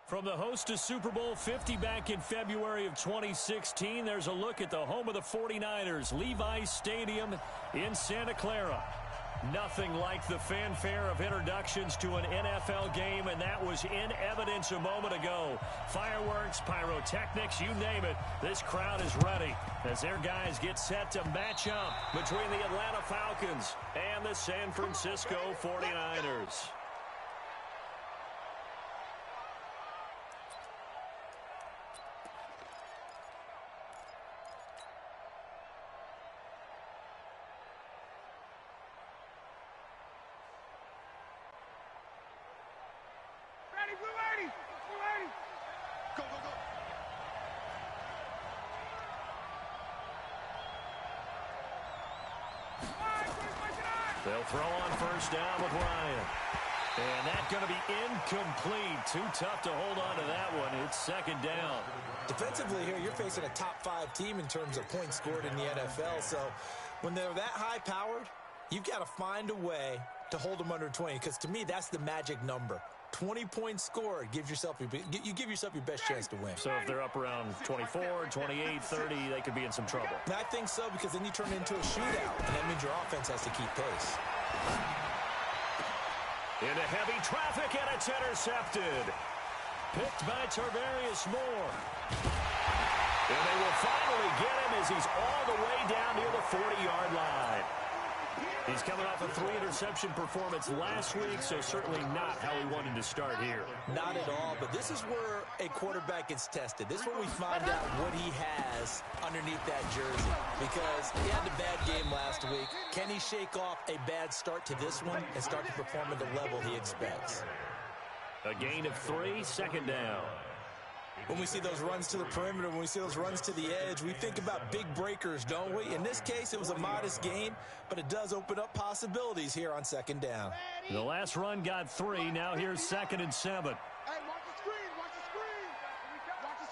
From the host to Super Bowl 50 back in February of 2016, there's a look at the home of the 49ers, Levi's Stadium in Santa Clara. Nothing like the fanfare of introductions to an NFL game, and that was in evidence a moment ago. Fireworks, pyrotechnics, you name it, this crowd is ready as their guys get set to match up between the Atlanta Falcons and the San Francisco 49ers. They'll throw on first down with Ryan. And that's going to be incomplete. Too tough to hold on to that one. It's second down. Defensively here, you're facing a top-5 team in terms of points scored in the NFL. So when they're that high-powered, you've got to find a way to hold them under 20. Because to me, that's the magic number. 20 points scored, you give yourself your best chance to win. So if they're up around 24, 28, 30, they could be in some trouble. And I think so, because then you turn it into a shootout, and that means your offense has to keep pace. Into heavy traffic, and it's intercepted. Picked by Tarvarius Moore. And they will finally get him as he's all the way down near the 40-yard line. He's coming off a 3-interception performance last week, so certainly not how he wanted to start here. Not at all, but this is where a quarterback gets tested. This is where we find out what he has underneath that jersey. Because he had a bad game last week. Can he shake off a bad start to this one and start to perform at the level he expects? A gain of 3, second down. When we see those runs to the perimeter, when we see those runs to the edge, we think about big breakers, don't we? In this case, it was a modest gain, but it does open up possibilities here on second down. The last run got 3. Now here's 2nd and 7. Hey, watch the screen, watch the screen. Watch the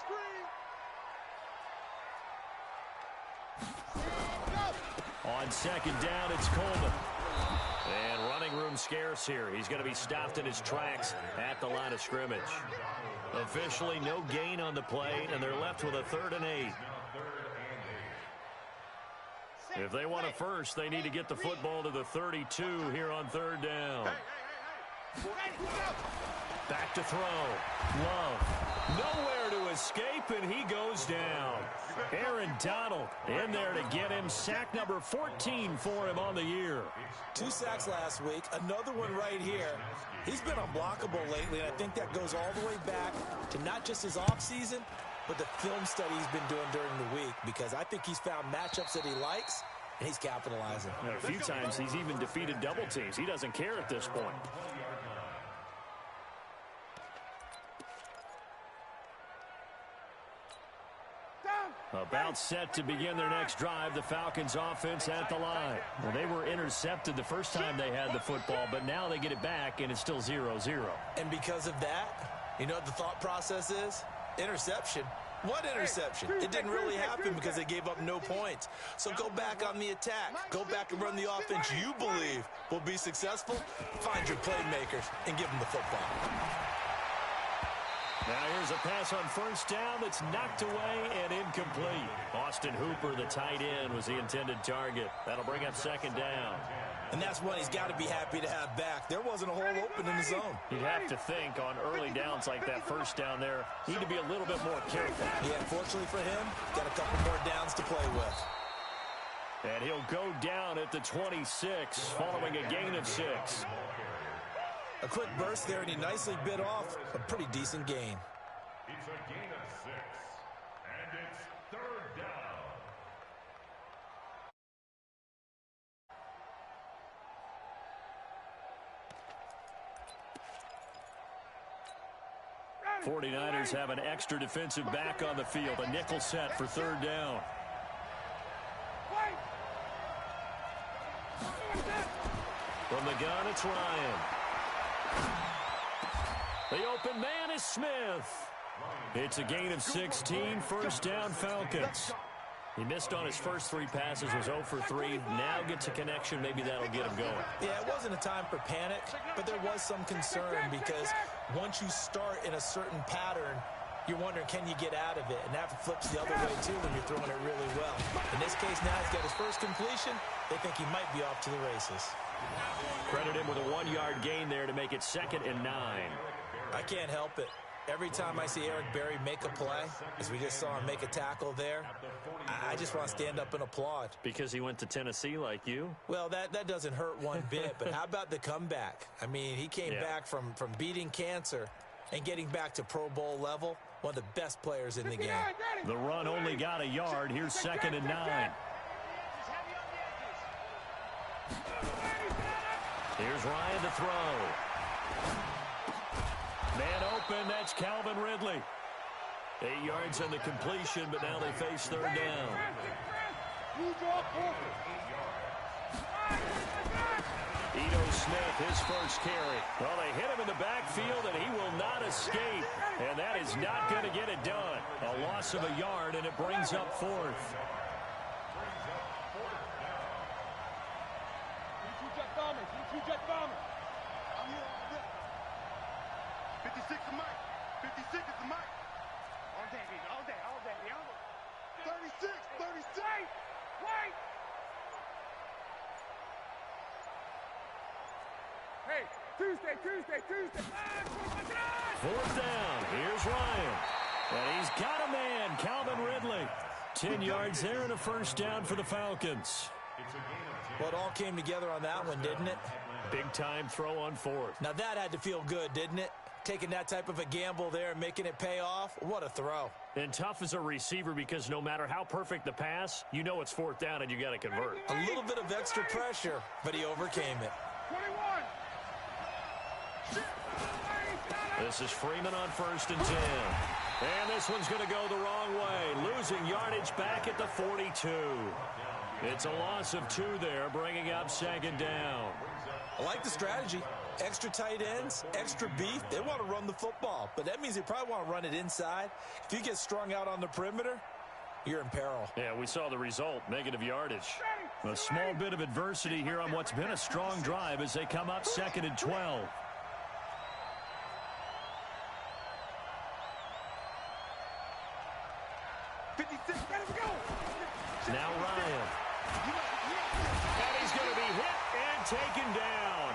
screen. On second down, it's Coleman. And running room scarce here. He's going to be stopped in his tracks at the line of scrimmage. Officially no gain on the play, and they're left with a 3rd and 8. If they want a first, they need to get the football to the 32 here on 3rd down. Back to throw. Love. Nowhere to escape, and he goes down. Aaron Donald in there to get him. Sack number 14 for him on the year. 2 sacks last week. Another one right here. He's been unblockable lately, and I think that goes all the way back to not just his offseason, but the film study he's been doing during the week, because I think he's found matchups that he likes, and he's capitalizing. A few times he's even defeated double teams. He doesn't care at this point. About set to begin their next drive, the Falcons offense at the line. Well, they were intercepted the first time they had the football, but now they get it back, and it's still 0-0. And because of that, you know what the thought process is? Interception. What interception? It didn't really happen because they gave up no points. So go back on the attack. Go back and run the offense you believe will be successful. Find your playmakers and give them the football. Now here's a pass on first down that's knocked away and incomplete. Austin Hooper, the tight end, was the intended target. That'll bring up 2nd down. And that's one he's got to be happy to have back. There wasn't a hole open in the zone. You'd have to think on early downs like that first down there, need to be a little bit more careful. Yeah, fortunately for him, got a couple more downs to play with. And he'll go down at the 26, following a gain of 6. A quick burst there, and he nicely bit off a pretty decent gain. It's a gain of 6, and it's 3rd down. '49ers have an extra defensive back on the field. A nickel set for 3rd down. From the gun, it's Ryan. The open man is Smith. It's a gain of 16, first down Falcons. He missed on his first 3 passes, was 0 for 3. Now gets a connection. Maybe that'll get him going. Yeah, it wasn't a time for panic, but there was some concern because once you start in a certain pattern, you're wondering, can you get out of it? And that flips the other way, too, when you're throwing it really well. In this case, now he's got his first completion. They think he might be off to the races. Credit him with a 1-yard gain there to make it 2nd and 9. I can't help it. Every time I see Eric Berry make a play, as we just saw him make a tackle there, I just want to stand up and applaud. Because he went to Tennessee like you? Well, that doesn't hurt one bit, but how about the comeback? I mean, he came back from beating cancer and getting back to Pro Bowl level, one of the best players in the game. The run only got a yard. Here's 2nd and 9. Here's Ryan to throw. Man open, that's Calvin Ridley. 8 yards on the completion, but now they face 3rd down. Ito Smith, his first carry. Well, they hit him in the backfield, and he will not escape. And that is not going to get it done. A loss of a yard, and it brings up 4th. I'm here all day. 56 is Mike. 56 is the Mike. All day, baby. All day, all day. 36, 36. Wait. Hey, Tuesday. 4th down. Here's Ryan. And he's got a man, Calvin Ridley. 10 yards there and a first down for the Falcons. Well, it all came together on that one, didn't it? Big-time throw on 4th. Now, that had to feel good, didn't it? Taking that type of a gamble there and making it pay off. What a throw. And tough as a receiver because no matter how perfect the pass, you know it's 4th down and you got to convert. A little bit of extra pressure, but he overcame it. 21. This is Freeman on 1st and 10. And this one's going to go the wrong way. Losing yardage back at the 42. It's a loss of 2 there, bringing up 2nd down. I like the strategy. Extra tight ends, extra beef. They want to run the football, but that means they probably want to run it inside. If you get strung out on the perimeter, you're in peril. Yeah, we saw the result, negative yardage. A small bit of adversity here on what's been a strong drive as they come up 2nd and 12. Now Ryan. And he's going to be hit and taken down.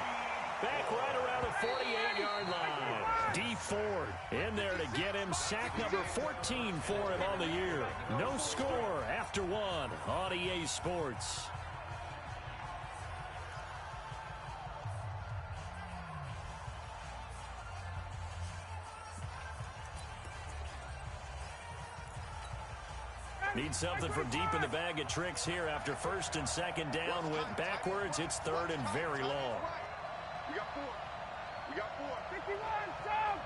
Back right around the 48-yard line. D Ford in there to get him. Sack number 14 for him on the year. No score after 1 on EA Sports. Need something from deep in the bag of tricks here after 1st and 2nd down. Went backwards. It's 3rd and very long. We got 4. 51, Sam.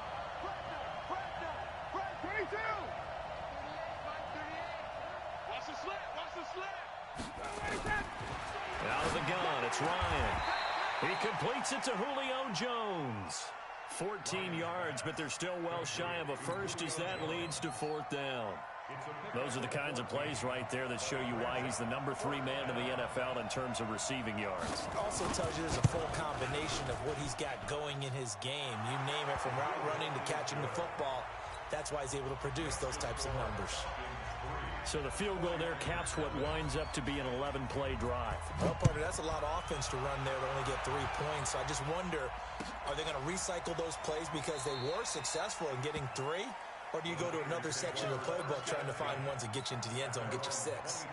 22. Watch the slant. Out of the gun, it's Ryan. He completes it to Julio Jones. 14 yards, but they're still well shy of a first as that leads to 4th down. Those are the kinds of plays right there that show you why he's the number 3 man in the NFL in terms of receiving yards. Also tells you there's a full combination of what he's got going in his game. You name it, from route running to catching the football. That's why he's able to produce those types of numbers. So the field goal there caps what winds up to be an 11-play drive. Well, partner, that's a lot of offense to run there to only get 3 points. So I just wonder, are they going to recycle those plays because they were successful in getting 3? Or do you go to another section of the playbook trying to find ones that get you into the end zone, get you 6?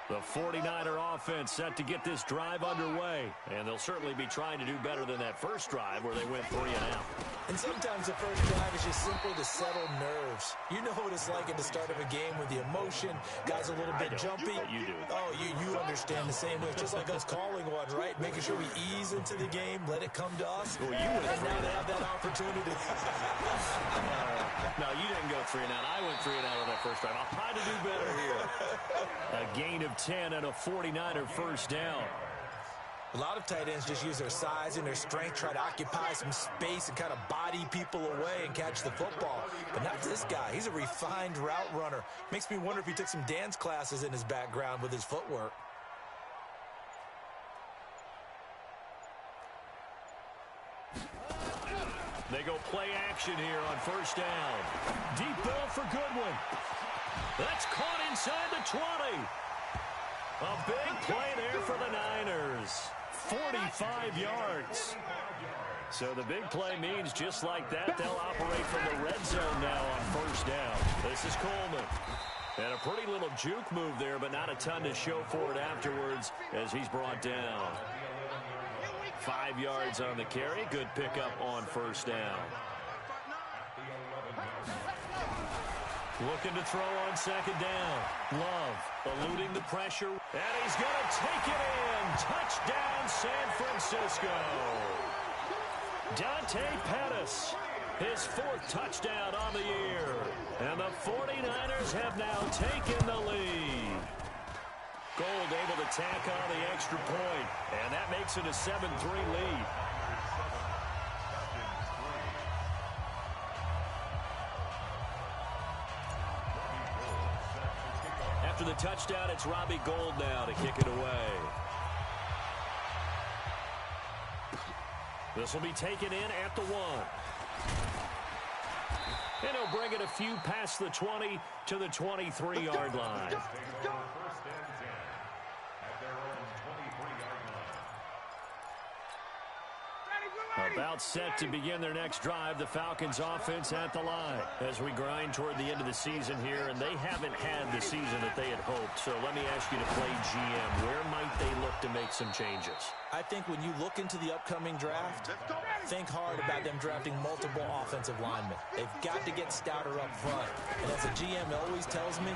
The 49er offense set to get this drive underway. And they'll certainly be trying to do better than that first drive where they went 3 and out. And sometimes the first drive is just simply to settle nerves. You know what it's like at the start of a game with the emotion. Guys a little bit jumpy. You do. Oh, you understand the same way. It's just like us calling one, right? Making sure we ease into the game, let it come to us. Well, you would have now they have that opportunity. No, you didn't go 3 and out. I went 3 and out on that first drive. I'll try to do better here. A gain of 10 and a 49er first down. A lot of tight ends just use their size and their strength, try to occupy some space and kind of body people away and catch the football. But not this guy. He's a refined route runner. Makes me wonder if he took some dance classes in his background with his footwork. They go play action here on first down. Deep ball for Goodwin. That's caught inside the 20. A big play there for the Niners. 45 yards. So the big play means just like that, they'll operate from the red zone now on first down. This is Coleman. And a pretty little juke move there, but not a ton to show for it afterwards as he's brought down. 5 yards on the carry. Good pickup on first down. Looking to throw on second down. Love eluding the pressure. And he's going to take it in. Touchdown, San Francisco. Dante Pettis, his 4th touchdown on the year. And the 49ers have now taken the lead. Gold able to tack on the extra point, and that makes it a 7-3 lead. After the touchdown, it's Robbie Gould now to kick it away. This will be taken in at the 1. And he'll bring it a few past the 20 to the 23-yard line. About set to begin their next drive, the Falcons offense at the line as we grind toward the end of the season here, and they haven't had the season that they had hoped. So let me ask you to play GM. Where might they look to make some changes? I think when you look into the upcoming draft, think hard about them drafting multiple offensive linemen. They've got to get stouter up front. And as a GM always tells me,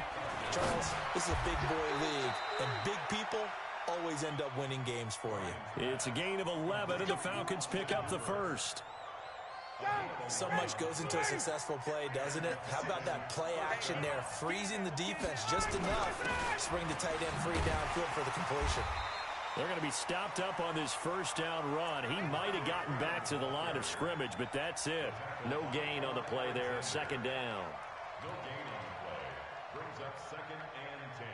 Charles, this is a big boy league, and big people always end up winning games for you. It's a gain of 11, and the Falcons pick up the first. So much goes into a successful play, doesn't it? How about that play action there, freezing the defense just enough to bring the tight end free downfield for the completion. They're going to be stopped up on this first down run. He might have gotten back to the line of scrimmage, but that's it. No gain on the play there, second down. No gain on the play. Brings up 2nd and 10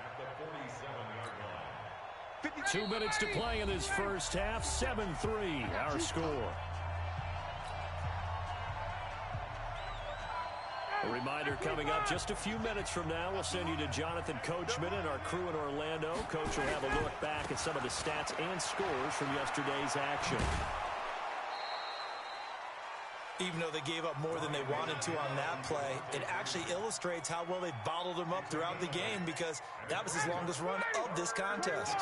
at the 47-yard line. 2 minutes to play in this first half. 7-3, our score. A reminder coming up just a few minutes from now. We'll send you to Jonathan Coachman and our crew in Orlando. Coach will have a look back at some of the stats and scores from yesterday's action. Even though they gave up more than they wanted to on that play, it actually illustrates how well they bottled them up throughout the game, because that was his longest run of this contest.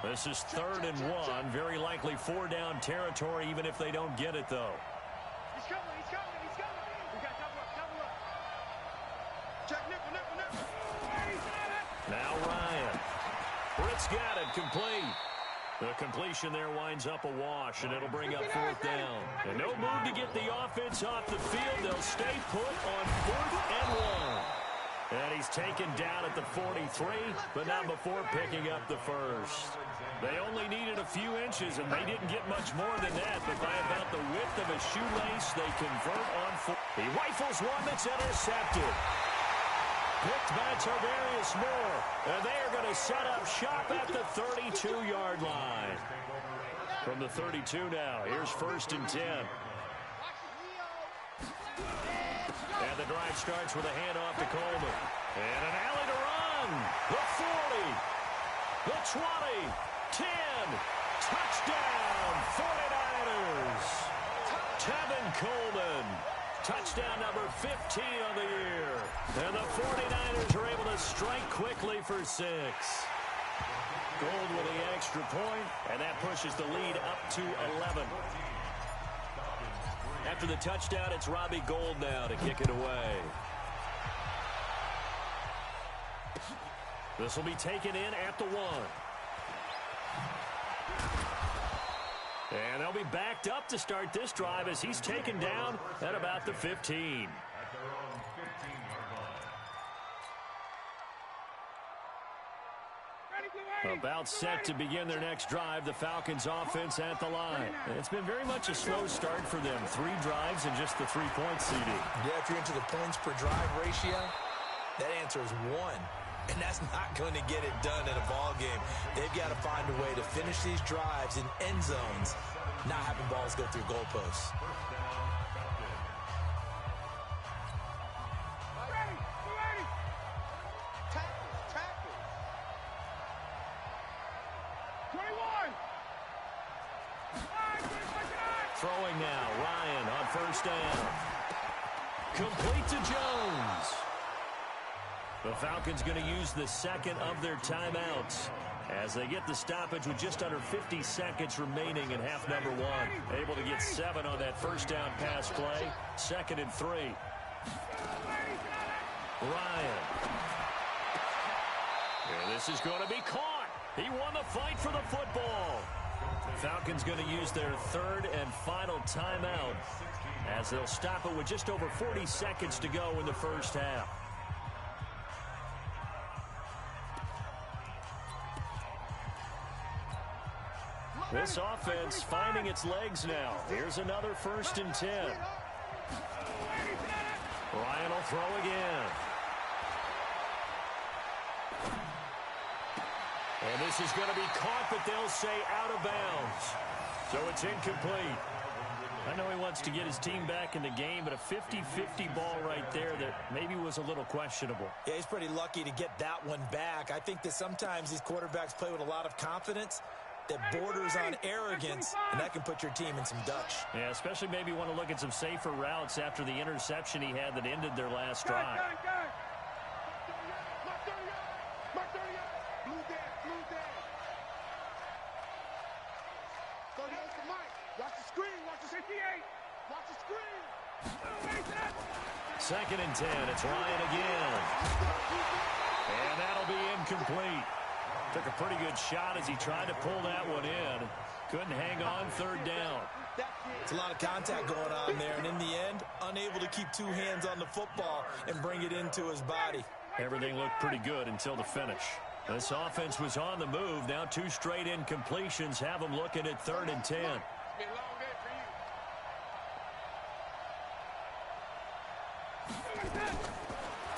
This is 3rd and 1. Very likely 4-down territory, even if they don't get it, though. He's coming, he's coming, he's coming. We got double up. Check nickel. Now Ryan. Britt's got it, complete. The completion there winds up a wash, and it'll bring up 4th down. And no move to get the offense off the field. They'll stay put on 4th and 1. And he's taken down at the 43, but not before picking up the first. They only needed a few inches, and they didn't get much more than that. But by about the width of a shoelace, they convert on 4. He rifles one that's intercepted. Picked by Tarvarius Moore. And they are going to set up shop at the 32-yard line. From the 32 now, here's 1st and 10. And the drive starts with a handoff to Coleman. And an alley to run. The 40. The 20. 10. Touchdown, 49ers. Tevin Coleman. Touchdown number 15 on the year. And the 49ers are able to strike quickly for 6. Gould with the extra point, and that pushes the lead up to 11. After the touchdown, it's Robbie Gould now to kick it away. This will be taken in at the 1. And they'll be backed up to start this drive as he's taken down at about the 15. About set to begin their next drive, the Falcons offense at the line. And it's been very much a slow start for them. 3 drives and just the 3-point CD. Yeah, if you're into the points per drive ratio, that answer is 1. And that's not going to get it done in a ball game. They've got to find a way to finish these drives in end zones not having balls go through goalposts. Throwing now, Ryan on first down. Complete to Jones. The Falcons going to use the second of their timeouts as they get the stoppage with just under 50 seconds remaining in half number one. Able to get 7 on that first down pass play. 2nd and 3. Ryan. And this is going to be caught. He won the fight for the football. Falcons going to use their 3rd and final timeout as they'll stop it with just over 40 seconds to go in the first half. This offense finding its legs now. Here's another 1st and 10. Ryan will throw again. And this is going to be caught, but they'll say out of bounds. So it's incomplete. I know he wants to get his team back in the game, but a 50-50 ball right there that maybe was a little questionable. Yeah, he's pretty lucky to get that one back. I think that sometimes these quarterbacks play with a lot of confidence that borders on arrogance, and that can put your team in some Dutch. Yeah, especially maybe want to look at some safer routes after the interception he had that ended their last drive. Second and 10. It's Ryan again. And that'll be incomplete. Took a pretty good shot as he tried to pull that one in. Couldn't hang on 3rd down. It's a lot of contact going on there, and in the end, unable to keep 2 hands on the football and bring it into his body. Everything looked pretty good until the finish. This offense was on the move. Now 2 straight incompletions have them looking at 3rd and 10.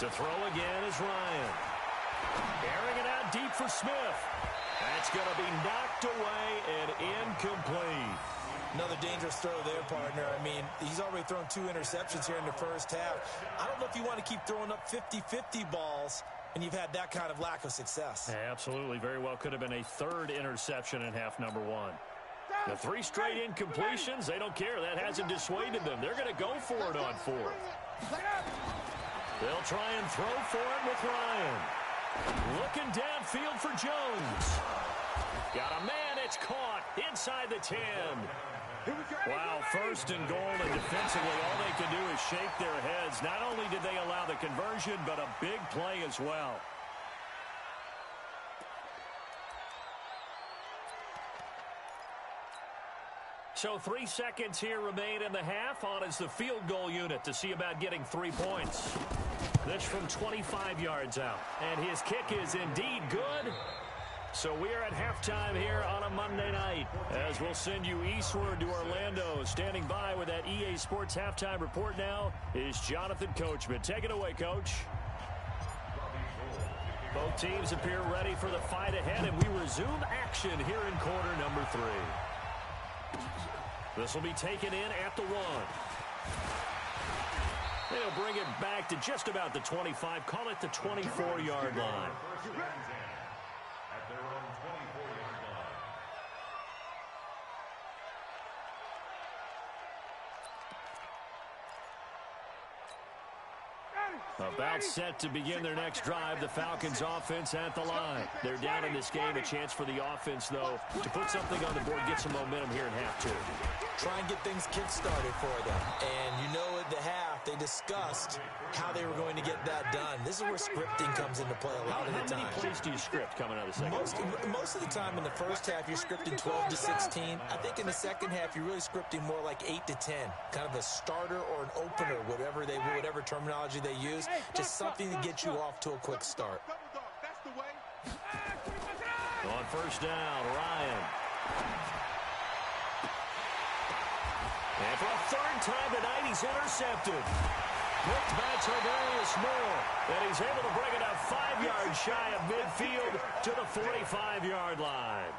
To throw again is Ryan. Airing it out deep for Smith. That's going to be knocked away and incomplete. Another dangerous throw there, partner. I mean, he's already thrown 2 interceptions here in the first half. I don't know if you want to keep throwing up 50-50 balls and you've had that kind of lack of success. Yeah, absolutely. Very well could have been a 3rd interception in half number 1. The 3 straight incompletions, they don't care. That hasn't dissuaded them. They're going to go for it on 4th. They'll try and throw for it with Ryan. Looking downfield for Jones. Got a man, it's caught inside the 10. Wow, 1st and goal, and defensively all they can do is shake their heads. Not only did they allow the conversion, but a big play as well. So 3 seconds here remain in the half. On is the field goal unit to see about getting 3 points. This from 25 yards out. And his kick is indeed good. So we are at halftime here on a Monday night as we'll send you eastward to Orlando. Standing by with that EA Sports halftime report now is Jonathan Coachman. Take it away, Coach. Both teams appear ready for the fight ahead, and we resume action here in quarter number 3. This will be taken in at the 1. They'll bring it back to just about the 25. Call it the 24-yard line. At their own 24-yard line. About set to begin their next drive, the Falcons offense at the line. They're down in this game. A chance for the offense, though, to put something on the board, get some momentum here in half 2. Try and get things kick-started for them. And you know at the half, they discussed how they were going to get that done. This is where scripting comes into play a lot of the time. How many plays do you script coming out of the second? Most of the time in the first half, you're scripting 12 to 16. I think in the second half, you're really scripting more like 8 to 10. Kind of a starter or an opener, whatever terminology they use. Just something to get you off to a quick start. On first down, Ryan. And for a 3rd time tonight, he's intercepted. Picked by Tavarius Moore. And he's able to bring it out 5 yards shy of midfield to the 45-yard line.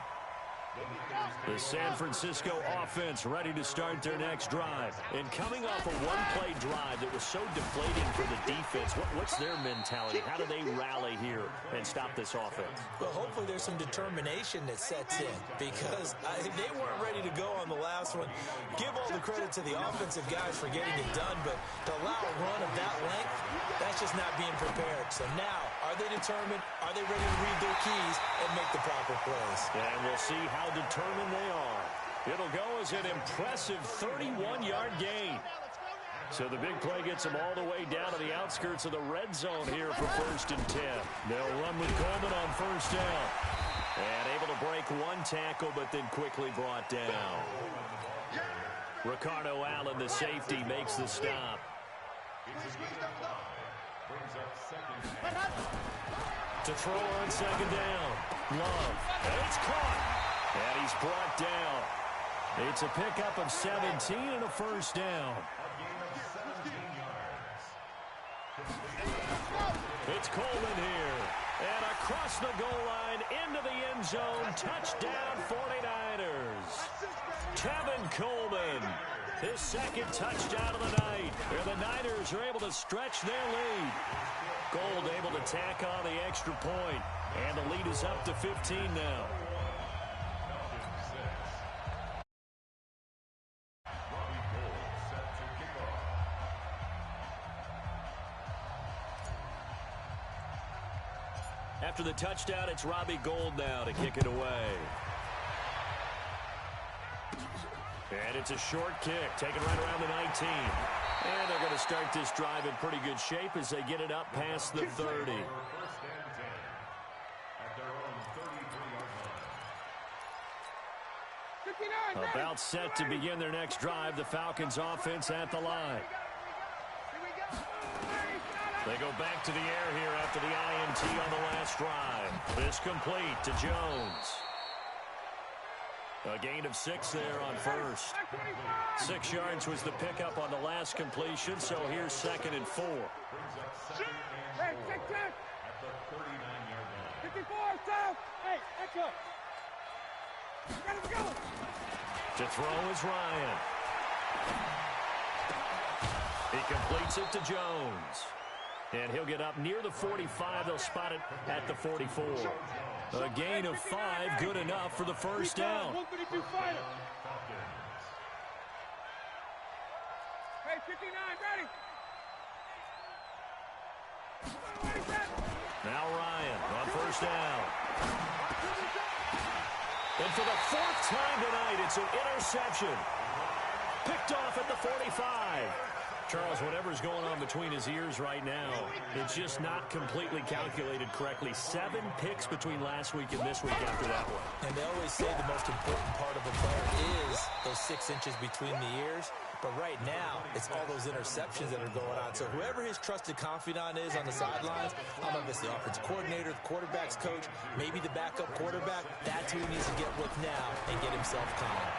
The San Francisco offense ready to start their next drive. And coming off a one-play drive that was so deflating for the defense, what's their mentality? How do they rally here and stop this offense? Well, hopefully there's some determination that sets in because they weren't ready to go on the last one. Give all the credit to the offensive guys for getting it done, but to allow a run of that length, that's just not being prepared. So now, are they determined? Are they ready to read their keys and make the proper plays? And we'll see how determined they are. It'll go as an impressive 31-yard gain. So the big play gets them all the way down to the outskirts of the red zone here for 1st and 10. They'll run with Coleman on 1st down. And able to break one tackle, but then quickly brought down. Ricardo Allen, the safety, makes the stop. To throw on 2nd down. Love. And it's caught. And he's brought down. It's a pickup of 17 and a 1st down. It's Coleman here. And across the goal line into the end zone. Touchdown 49ers. Tevin Coleman. His 2nd touchdown of the night. And the Niners are able to stretch their lead. Gold able to tack on the extra point. And the lead is up to 15 now. After the touchdown, it's Robbie Gould now to kick it away. And it's a short kick, taken right around the 19. And they're going to start this drive in pretty good shape as they get it up past the 30. About set to begin their next drive, the Falcons offense at the line. They go back to the air here after the INT on the last drive. This complete to Jones. A gain of 6 there on 1st. 6 yards was the pickup on the last completion, so here's 2nd and 4. Hey, 54, south. Hey, echo. Go. To throw is Ryan. He completes it to Jones. And he'll get up near the 45. They'll spot it at the 44. A gain of 5, good enough for the 1st down. Hey, 59, ready. Now Ryan on 1st down. And for the 4th time tonight, it's an interception. Picked off at the 45. Charles, whatever's going on between his ears right now, it's just not completely calculated correctly. 7 picks between last week and this week after that one. And they always say the most important part of a player is those 6 inches between the ears. But right now, it's all those interceptions that are going on. So whoever his trusted confidant is on the sidelines, I don't know if it's the offensive coordinator, the quarterback's coach, maybe the backup quarterback, that's who he needs to get with now and get himself calm.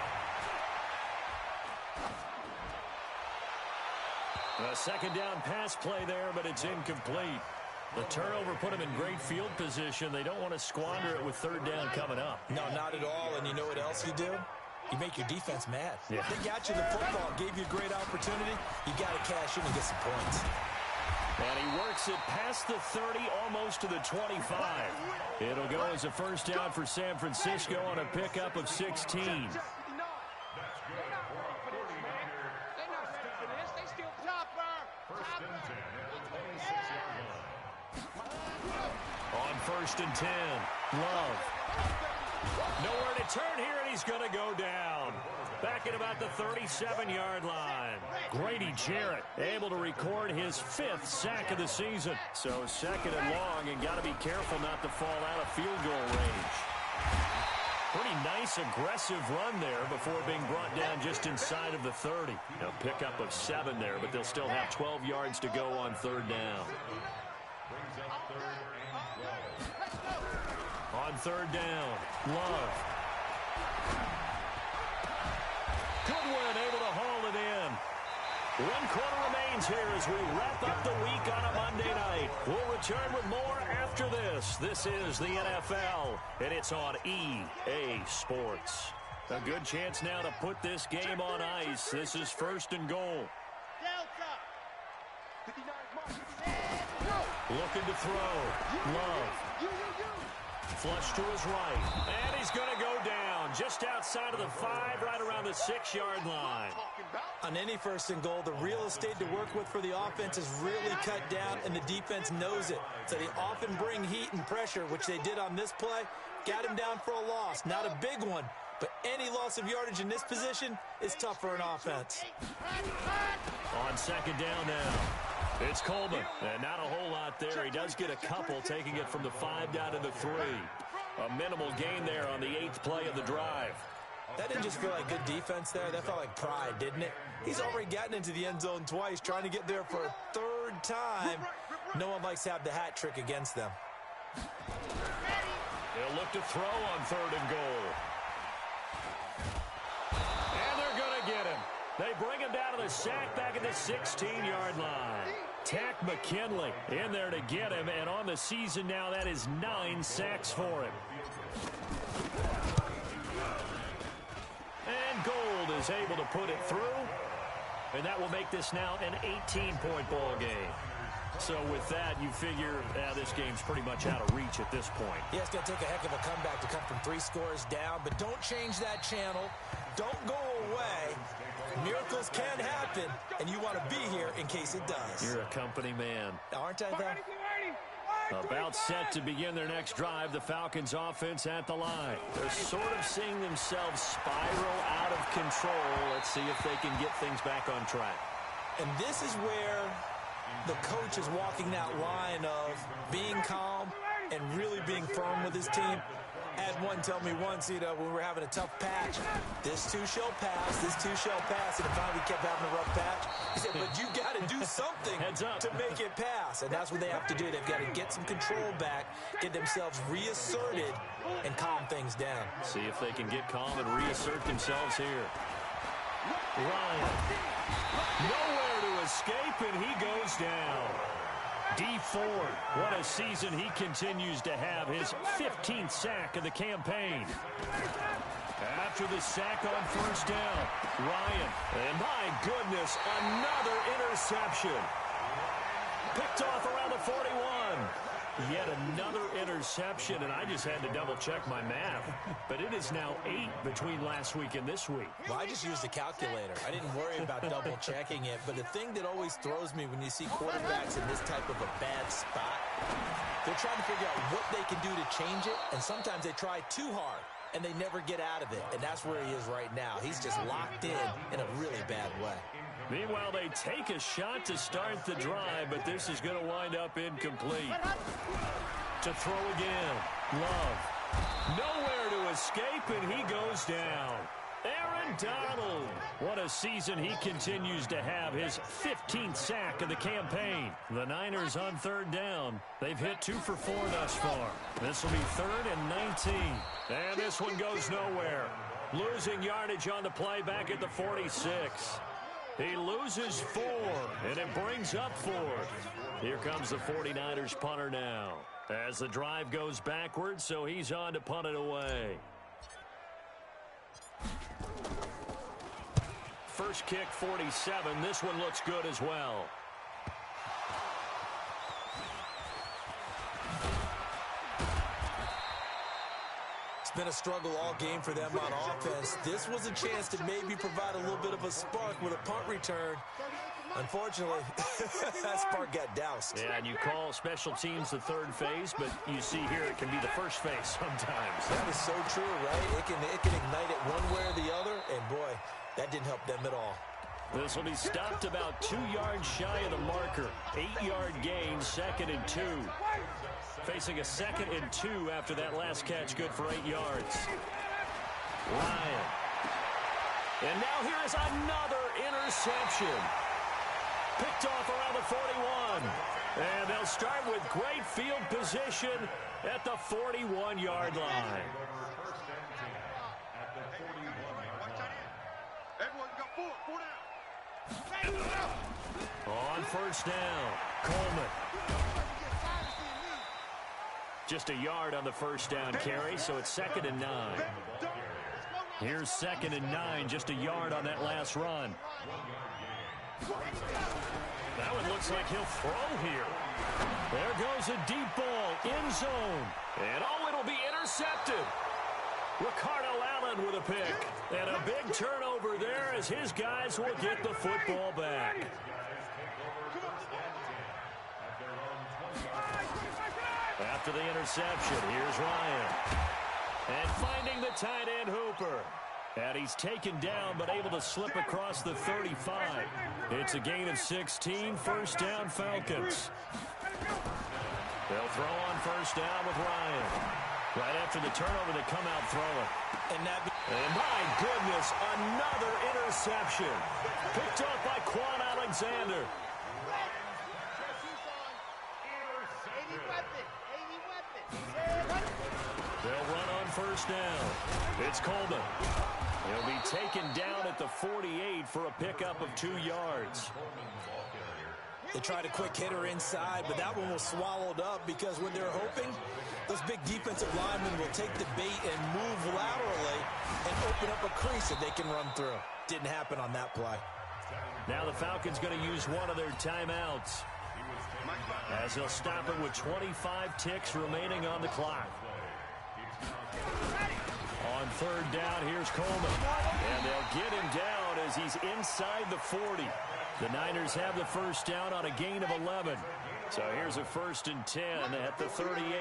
A 2nd down pass play there, but it's incomplete. The turnover put them in great field position. They don't want to squander it with 3rd down coming up. No, not at all. And you know what else you do? You make your defense mad. Yeah. They got you the football, gave you a great opportunity. You got to cash in and get some points. And he works it past the 30, almost to the 25. It'll go as a 1st down for San Francisco on a pickup of 16. On 1st and 10, Love. Nowhere to turn here, and he's going to go down. Back at about the 37-yard line. Grady Jarrett able to record his 5th sack of the season. So 2nd and long, and got to be careful not to fall out of field goal range. Pretty nice, aggressive run there before being brought down just inside of the 30. A pickup of 7 there, but they'll still have 12 yards to go on 3rd down. On 3rd down, Love. Goodwin able to haul it in. 1 quarter remains here as we wrap up the week on a Monday night. We'll return with more after this. This is the NFL, and it's on EA Sports. A good chance now to put this game on ice. This is 1st and goal. Looking to throw. Love. Flush to his right. And he's going to go down just outside of the 5, right around the 6-yard line. On any 1st and goal, the real estate to work with for the offense is really cut down, and the defense knows it. So they often bring heat and pressure, which they did on this play. Got him down for a loss. Not a big one, but any loss of yardage in this position is tough for an offense. On 2nd down now. It's Coleman, and not a whole lot there. He does get a couple, taking it from the 5 down to the 3. A minimal gain there on the 8th play of the drive. That didn't just feel like good defense there. That felt like pride, didn't it? He's already gotten into the end zone twice, trying to get there for a 3rd time. No one likes to have the hat trick against them. They'll look to throw on 3rd and goal. And they're going to get him. They bring him down to the sack back at the 16-yard line. Takk McKinley in there to get him, and on the season now, that is 9 sacks for him. And Gould is able to put it through, and that will make this now an 18-point ball game. So with that, you figure this game's pretty much out of reach at this point. Yeah, it's going to take a heck of a comeback to come from 3 scores down, but don't change that channel. Don't go away. Miracles can happen, and you want to be here in case it does. You're a company man. Aren't I, though? About set to begin their next drive, the Falcons offense at the line. They're sort of seeing themselves spiral out of control. Let's see if they can get things back on track. And this is where the coach is walking that line of being calm and really being firm with his team. I had one tell me once, when we were having a tough patch, this too shall pass, this too shall pass, and finally we kept having a rough patch. He said, but you got to do something to make it pass, and that's what they have to do. They've got to get some control back, get themselves reasserted, and calm things down. See if they can get calm and reassert themselves here. Ryan, nowhere to escape, and he goes down. Dee Ford, what a season he continues to have, his 15th sack of the campaign. After the sack on 1st down, Ryan, and my goodness, another interception. Picked off around the 41. Yet another interception, and I just had to double-check my math. But it is now 8 between last week and this week. Well, I just used a calculator. I didn't worry about double-checking it. But the thing that always throws me when you see quarterbacks in this type of a bad spot, they're trying to figure out what they can do to change it, and sometimes they try too hard, and they never get out of it. And that's where he is right now. He's just locked in a really bad way. Meanwhile, they take a shot to start the drive, but this is going to wind up incomplete. To throw again. Love. Nowhere to escape, and he goes down. Aaron Donald. What a season he continues to have, his 15th sack of the campaign. The Niners on 3rd down. They've hit 2 for 4 thus far. This will be 3rd and 19. And this one goes nowhere. Losing yardage on the play back at the 46. He loses 4, and it brings up 4th. Here comes the 49ers punter now. As the drive goes backwards, so he's on to punt it away. First kick, 47. This one looks good as well. Been a struggle all game for them on offense. This was a chance to maybe provide a little bit of a spark with a punt return. Unfortunately, that spark got doused. Yeah, and you call special teams the 3rd phase, but you see here it can be the 1st phase sometimes. That is so true, right? It can ignite it one way or the other, and boy, that didn't help them at all. This will be stopped about 2 yards shy of the marker. 8-yard gain, 2nd and 2. Facing a 2nd and 2 after that last catch, good for 8 yards. Ryan. And now here is another interception. Picked off around the 41. And they'll start with great field position at the 41-yard line. First and 10 at the 41-yard line. Everyone's got 4 down. On first down, Coleman. Just a yard on the first down carry, so it's 2nd and 9. Here's 2nd and 9, just a yard on that last run. That one looks like he'll throw here. There goes a deep ball, end zone. And it'll be intercepted. Ricardo Allen with a pick. And a big turnover there as his guys will get the football back. After the interception, here's Ryan. And finding the tight end Hooper. And he's taken down but able to slip across the 35. It's a gain of 16, first down Falcons. They'll throw on first down with Ryan. Right after the turnover, they come out throwing. And my goodness, another interception. Picked up by Quan Alexander. They'll run on first down. It's Coleman. He'll be taken down at the 48 for a pickup of 2 yards. They tried a quick hitter inside, but that one was swallowed up because when they're hoping, those big defensive linemen will take the bait and move laterally and open up a crease that they can run through. Didn't happen on that play. Now the Falcons going to use one of their timeouts as they'll stop it with 25 ticks remaining on the clock. On third down, here's Coleman. And they'll get him down as he's inside the 40. The Niners have the first down on a gain of 11. So here's a 1st and 10 at the 38.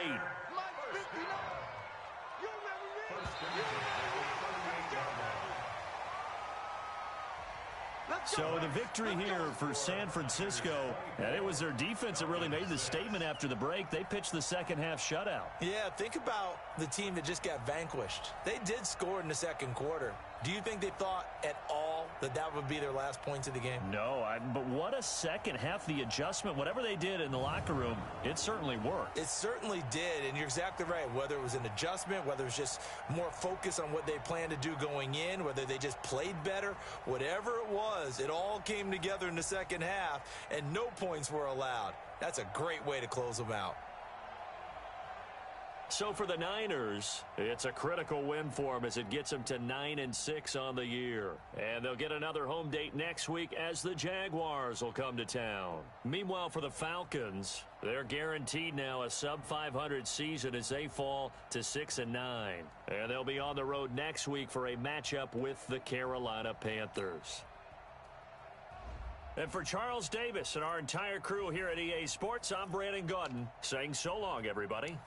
So the victory here for San Francisco, and it was their defense that really made the statement after the break. They pitched the second half shutout. Yeah, think about the team that just got vanquished. They did score in the second quarter. Do you think they thought at all that that would be their last points of the game? No, but what a second half. The adjustment, whatever they did in the locker room, it certainly worked. It certainly did, and you're exactly right. Whether it was an adjustment, whether it was just more focus on what they planned to do going in, whether they just played better, whatever it was, it all came together in the second half, and no points were allowed. That's a great way to close them out. So for the Niners, it's a critical win for them as it gets them to 9-6 on the year. And they'll get another home date next week as the Jaguars will come to town. Meanwhile, for the Falcons, they're guaranteed now a sub-500 season as they fall to 6-9. And they'll be on the road next week for a matchup with the Carolina Panthers. And for Charles Davis and our entire crew here at EA Sports, I'm Brandon Gaudin saying so long, everybody.